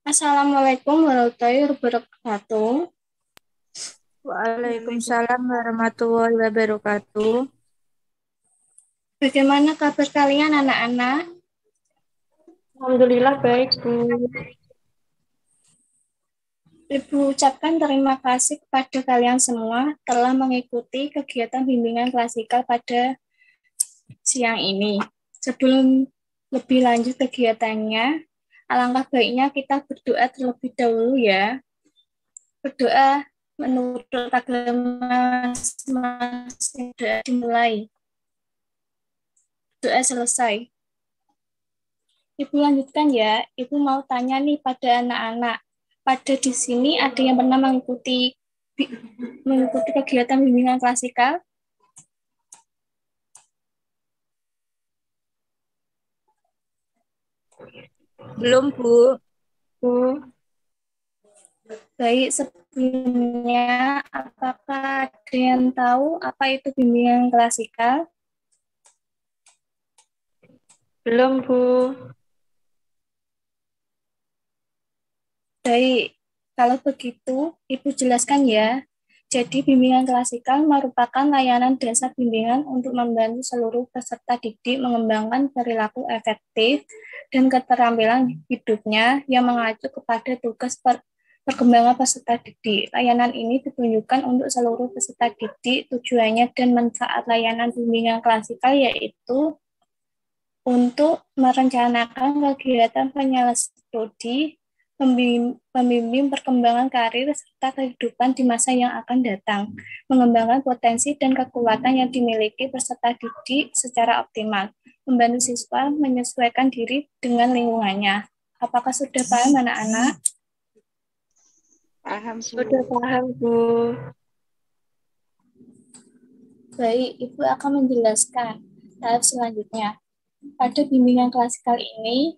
Assalamualaikum warahmatullahi wabarakatuh. Waalaikumsalam warahmatullahi wabarakatuh. Bagaimana kabar kalian anak-anak? Alhamdulillah baik, Bu. Ibu ucapkan terima kasih kepada kalian semua telah mengikuti kegiatan bimbingan klasikal pada siang ini. Sebelum lebih lanjut kegiatannya, alangkah baiknya kita berdoa terlebih dahulu ya. Berdoa menurut agama masing-masing. Doa dimulai. Doa selesai. Ibu lanjutkan ya. Ibu mau tanya nih pada anak-anak. Pada di sini ada yang pernah mengikuti kegiatan bimbingan klasikal? Belum, Bu. Bu. Baik, sebelumnya apakah ada yang tahu apa itu bimbingan klasikal? Belum, Bu. Baik, kalau begitu Ibu jelaskan ya. Jadi bimbingan klasikal merupakan layanan dasar bimbingan untuk membantu seluruh peserta didik mengembangkan perilaku efektif dan keterampilan hidupnya yang mengacu kepada tugas perkembangan peserta didik. Layanan ini ditunjukkan untuk seluruh peserta didik. Tujuannya dan manfaat layanan bimbingan klasikal yaitu untuk merencanakan kegiatan penyelesaian studi, membimbing perkembangan karir serta kehidupan di masa yang akan datang, mengembangkan potensi dan kekuatan yang dimiliki peserta didik secara optimal, membantu siswa menyesuaikan diri dengan lingkungannya. Apakah sudah paham anak-anak? Paham, Sudah Bu. paham, Bu. Baik, Ibu akan menjelaskan tahap selanjutnya. Pada bimbingan klasikal ini,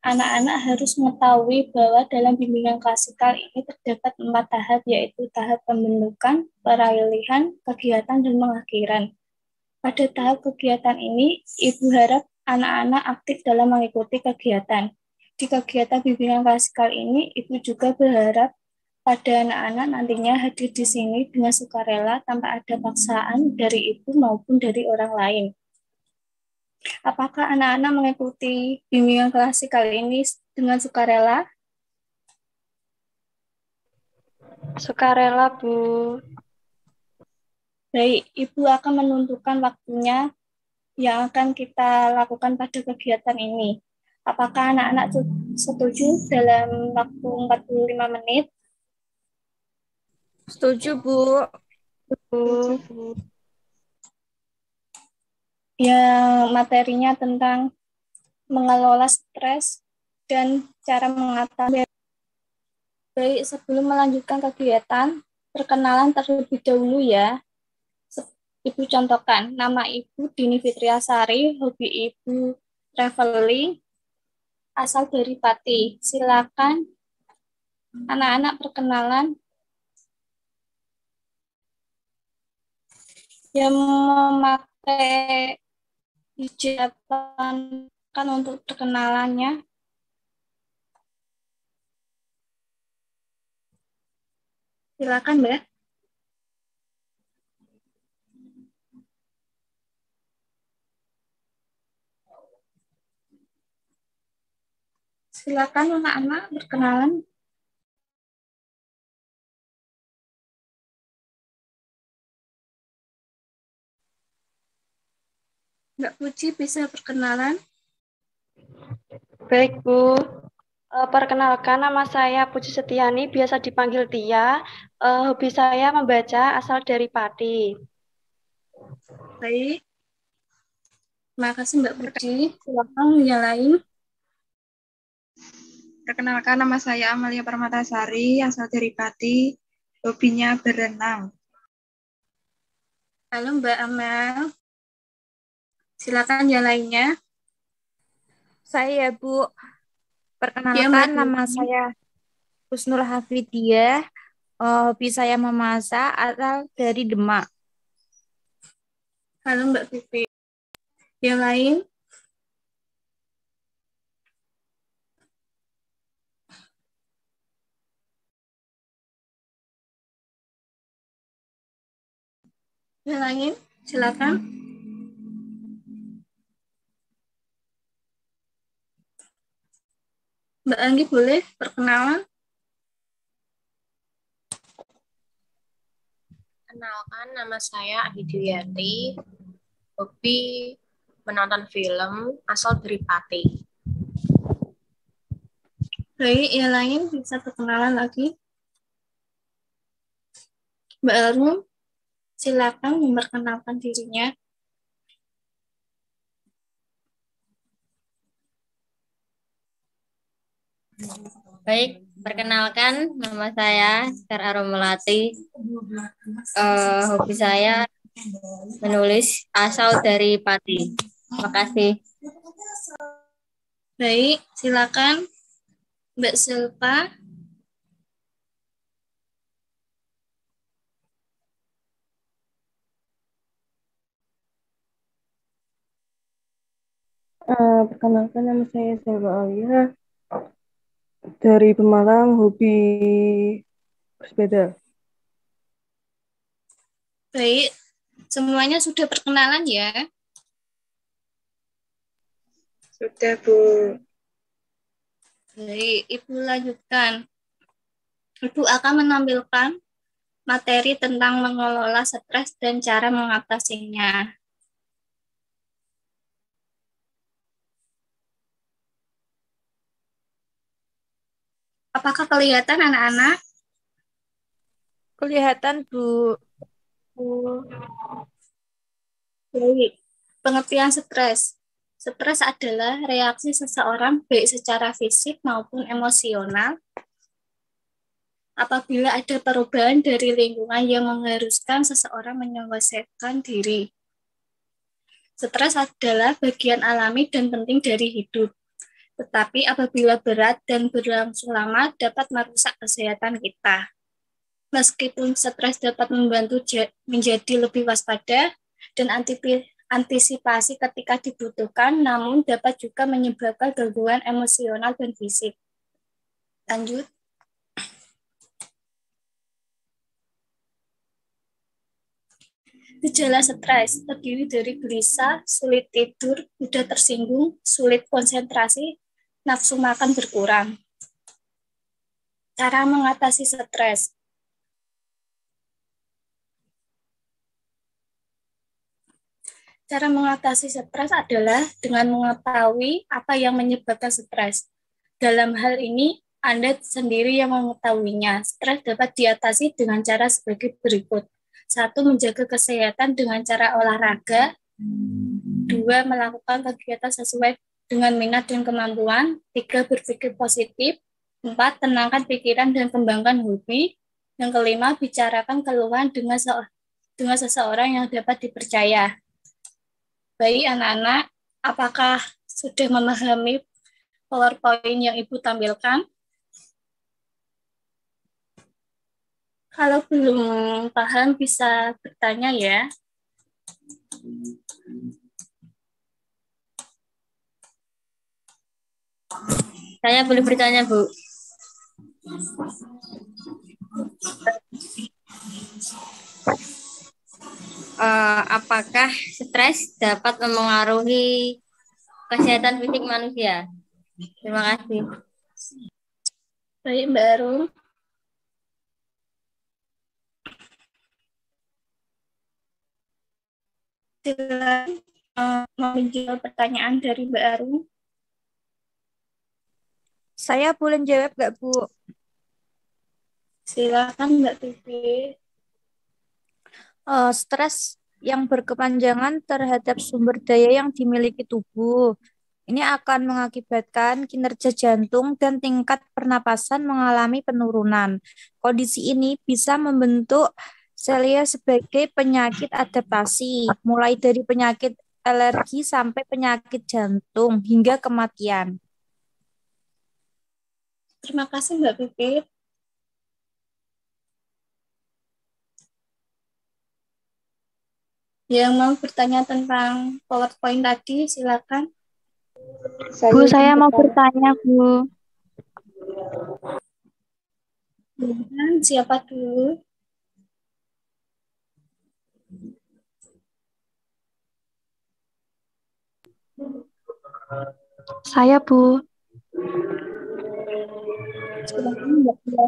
anak-anak harus mengetahui bahwa dalam bimbingan klasikal ini terdapat 4 tahap, yaitu tahap pembentukan, peralihan, kegiatan, dan pengakhiran. Pada tahap kegiatan ini, Ibu harap anak-anak aktif dalam mengikuti kegiatan. Di kegiatan bimbingan klasikal ini, Ibu juga berharap pada anak-anak nantinya hadir di sini dengan sukarela tanpa ada paksaan dari Ibu maupun dari orang lain. Apakah anak-anak mengikuti bimbingan klasikal ini dengan sukarela? Sukarela, Bu. Baik, Ibu akan menentukan waktunya yang akan kita lakukan pada kegiatan ini. Apakah anak-anak setuju dalam waktu 45 menit? Setuju, Bu. Setuju, Bu. Yang materinya tentang mengelola stres dan cara mengatasi. Baik, sebelum melanjutkan kegiatan, perkenalan terlebih dahulu ya. Ibu contohkan, nama Ibu Dini Fitriasari, hobi Ibu traveling, asal dari Pati. Silakan anak-anak perkenalan yang memakai hijab kan untuk perkenalannya. Silakan, Mbak. Silakan anak-anak berkenalan. Mbak Puji bisa berkenalan. Baik, Bu. Perkenalkan, nama saya Puji Setiani, biasa dipanggil Tia. Hobi saya membaca, asal dari Pati. Baik, terima kasih Mbak Puji. Silakan yang lain. Perkenalkan, nama saya Amalia Permatasari, asal dari Pati, hobinya berenang. Halo Mbak Amel. Silakan yang lainnya. Saya, Bu. Ya, Perkenalkan, Mbak nama Dini. saya Husnul Hafidiyah. Hobi saya memasak, asal dari Demak. Halo Mbak Pipi. Yang lain? Yang lain, silakan. Mbak Anggi boleh perkenalan? Kenalkan, nama saya Ahidiyati. Hobi menonton film, asal dari Pati. Baik, yang lain bisa perkenalan lagi. Mbak Arum, silakan memperkenalkan dirinya. Baik, perkenalkan nama saya Sekar Arum Melati. Hobi saya menulis asal dari Pati. Terima kasih. Baik, silakan Mbak Silpa. Perkenalkan, nama saya Selva Alia dari Pemalang, hobi bersepeda. Baik, semuanya sudah perkenalan ya? Sudah, Bu. Baik, Ibu lanjutkan. Ibu akan menampilkan materi tentang mengelola stres dan cara mengatasinya. Apakah kelihatan anak-anak? Kelihatan, Bu. Baik, pengertian stres. Stres adalah reaksi seseorang baik secara fisik maupun emosional apabila ada perubahan dari lingkungan yang mengharuskan seseorang menyelesaikan diri. Stres adalah bagian alami dan penting dari hidup. Tetapi apabila berat dan berlangsung lama dapat merusak kesehatan kita. Meskipun stres dapat membantu menjadi lebih waspada dan antisipasi ketika dibutuhkan, namun dapat juga menyebabkan gangguan emosional dan fisik. Lanjut. Gejala stres terdiri dari gelisah, sulit tidur, mudah tersinggung, sulit konsentrasi, nafsu makan berkurang. Cara mengatasi stres. Cara mengatasi stres adalah dengan mengetahui apa yang menyebabkan stres. Dalam hal ini, Anda sendiri yang mengetahuinya. Stres dapat diatasi dengan cara sebagai berikut. 1. Menjaga kesehatan dengan cara olahraga. 2. Melakukan kegiatan sesuai dengan minat dan kemampuan. 3. Berpikir positif. 4. Tenangkan pikiran dan kembangkan hobi. Yang kelima, bicarakan keluhan dengan seseorang yang dapat dipercaya. Baik anak-anak, apakah sudah memahami PowerPoint yang Ibu tampilkan? Kalau belum paham bisa bertanya ya. Saya boleh bertanya, Bu? Apakah stres dapat memengaruhi kesehatan fisik manusia? Terima kasih. Baik, Mbak Arum. Silakan menjawab pertanyaan dari Mbak Arum. Saya boleh jawab nggak, Bu? Silakan Mbak Pipi. Stres yang berkepanjangan terhadap sumber daya yang dimiliki tubuh. Ini akan mengakibatkan kinerja jantung dan tingkat pernapasan mengalami penurunan. Kondisi ini bisa membentuk selia sebagai penyakit adaptasi, mulai dari penyakit alergi sampai penyakit jantung hingga kematian. Terima kasih Mbak Pipi. Yang mau bertanya tentang PowerPoint tadi, silakan. Bu, saya mau bertanya, Bu. Siapa dulu? Saya, Bu. Silakan Mbak Tia.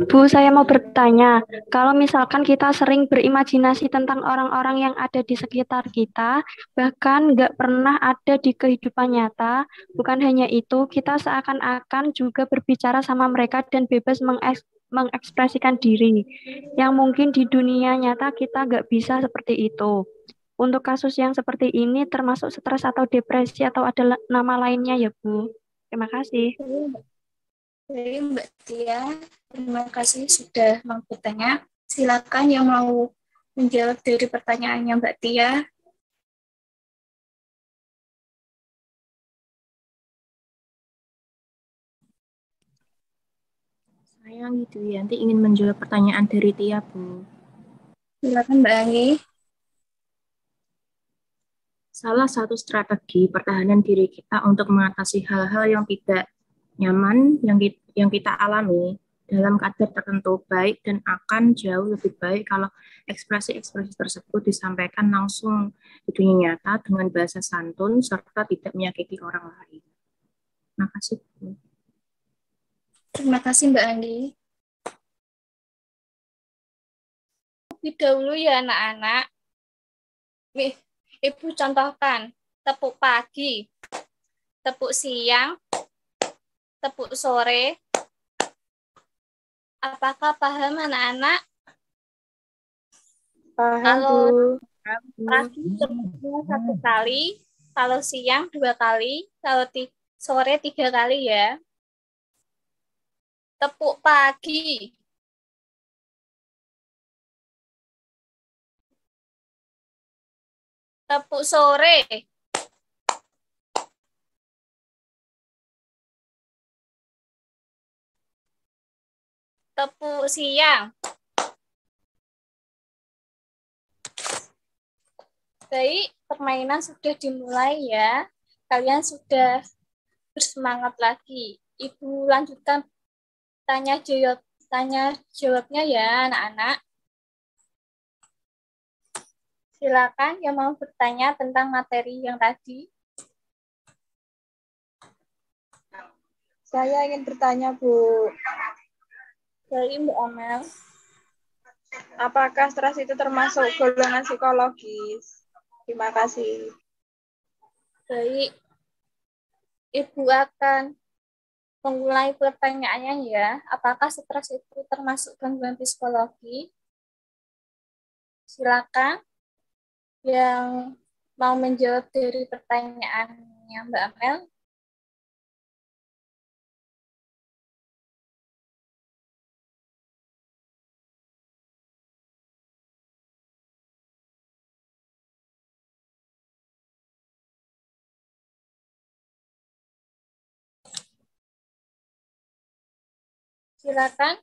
Bu, saya mau bertanya, kalau misalkan kita sering berimajinasi tentang orang-orang yang ada di sekitar kita, bahkan nggak pernah ada di kehidupan nyata, bukan hanya itu, kita seakan-akan juga berbicara sama mereka dan bebas mengekspresikan diri, yang mungkin di dunia nyata kita nggak bisa seperti itu. Untuk kasus yang seperti ini, termasuk stres atau depresi atau ada nama lainnya ya, Bu? Terima kasih. Baik, Mbak Tia, terima kasih sudah mau bertanya. Silakan yang mau menjawab dari pertanyaannya Mbak Tia. Saya Widianti ingin menjawab pertanyaan dari Tia, Bu. Silakan Mbak Anggi. Salah satu strategi pertahanan diri kita untuk mengatasi hal-hal yang tidak nyaman yang kita alami dalam kadar tertentu baik dan akan jauh lebih baik kalau ekspresi-ekspresi tersebut disampaikan langsung di dunia nyata dengan bahasa santun serta tidak menyakiti orang lain. Terima kasih. Terima kasih Mbak Anggi. Lebih dahulu ya anak-anak. Nih, Ibu contohkan tepuk pagi, tepuk siang, tepuk sore. Apakah paham anak-anak? Paham, Kalau Bu. pagi tepuknya 1 kali, kalau siang 2 kali, kalau sore 3 kali ya. Tepuk pagi. Tepuk sore. Tepuk siang. Baik, permainan sudah dimulai ya. Kalian sudah bersemangat lagi. Ibu lanjutkan tanya jawabnya ya anak-anak. Silakan yang mau bertanya tentang materi yang tadi. Saya ingin bertanya, Bu. Dari Mbak Amel. Apakah stres itu termasuk golongan psikologis? Terima kasih. Baik, Ibu akan mengulangi pertanyaannya ya. Apakah stres itu termasuk gangguan psikologi? Silakan yang mau menjawab dari pertanyaannya Mbak Amel. Silakan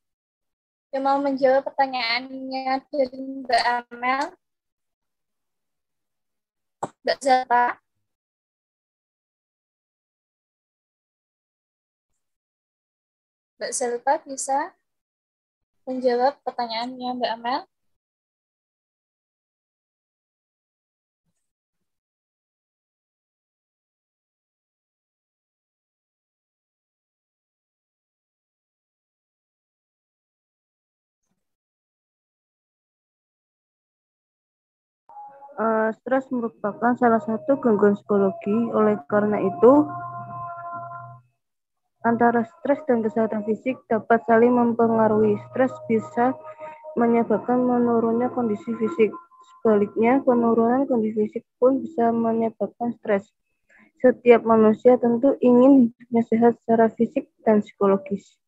yang mau menjawab pertanyaannya dari Mbak Amel. Mbak Zapa. Mbak Zalpa bisa menjawab pertanyaannya Mbak Amel. Stres merupakan salah satu gangguan psikologi. Oleh karena itu, antara stres dan kesehatan fisik dapat saling mempengaruhi. Stres bisa menyebabkan menurunnya kondisi fisik. Sebaliknya, penurunan kondisi fisik pun bisa menyebabkan stres. Setiap manusia tentu ingin hidupnya sehat secara fisik dan psikologis.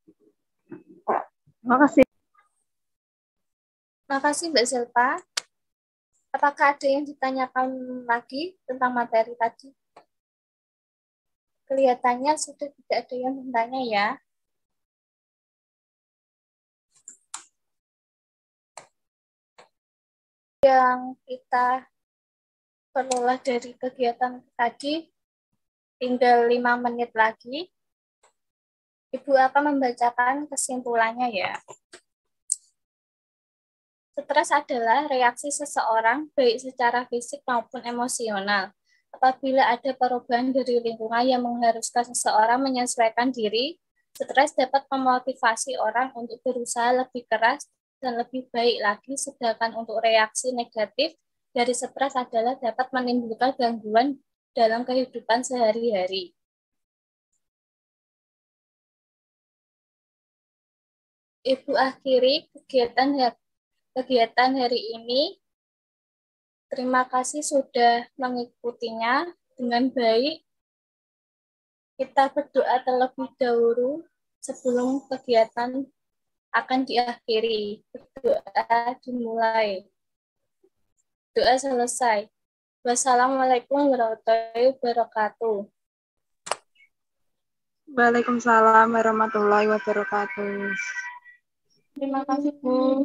Terima kasih. Terima kasih Mbak Zalpa. Apakah ada yang ditanyakan lagi tentang materi tadi? Kelihatannya sudah tidak ada yang bertanya ya. Yang kita peroleh dari kegiatan tadi tinggal 5 menit lagi. Ibu akan membacakan kesimpulannya ya. Stres adalah reaksi seseorang baik secara fisik maupun emosional. Apabila ada perubahan dari lingkungan yang mengharuskan seseorang menyesuaikan diri, stres dapat memotivasi orang untuk berusaha lebih keras dan lebih baik lagi, sedangkan untuk reaksi negatif dari stres adalah dapat menimbulkan gangguan dalam kehidupan sehari-hari. Ibu akhiri kegiatan hari ini. Terima kasih sudah mengikutinya dengan baik. Kita berdoa terlebih dahulu sebelum kegiatan akan diakhiri. Berdoa dimulai. Doa selesai. Wassalamualaikum warahmatullahi wabarakatuh. Waalaikumsalam warahmatullahi wabarakatuh. Terima kasih, Bu.